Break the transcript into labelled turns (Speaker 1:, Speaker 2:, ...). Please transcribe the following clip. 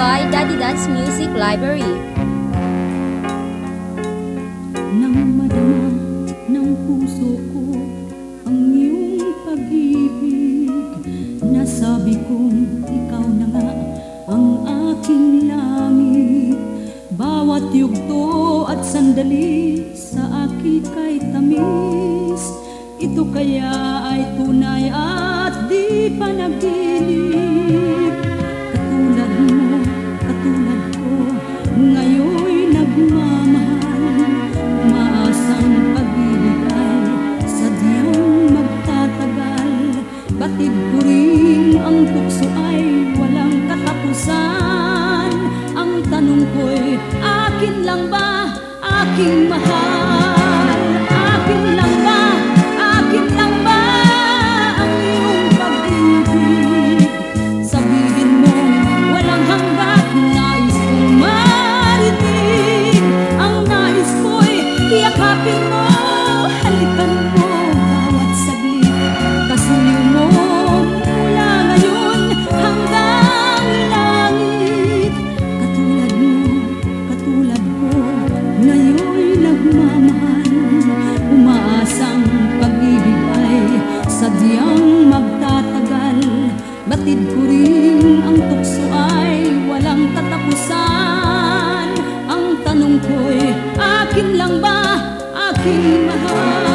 Speaker 1: by Daddy Dad's Music Library.
Speaker 2: Nang madama ng puso ko ang iyong pag-ibig, nasabi kong ikaw na nga ang aking langit. Bawat yugto at sandali sa akin kay tamis, ito kaya ay tunay at di panaginip. Katulad mo, katulad ko, ngayon'y nagmamahal. Umaasang pag-ibig ay sadyang magtatagal. Batid ko rin ang tukso ay walang katapusan. Ang tanong ko'y akin lang ba, aking mahal? Akin lang ba, akin lang ba ang iyong pag-ibig? Sabihin mo walang hanggat, nais kong marinig. Ang nais ko'y yakapin mo, halikan mo bawat saglit. Kasuyo mo mula ngayon hanggang langit. Katulad mo, katulad ko, ngayon'y nagmamahal. Umaasang pag-ibig ay sadyang magtatagal. Batid ko rin ang tukso ay walang katapusan. Ang tanong ko'y akin lang ba, aking mahal?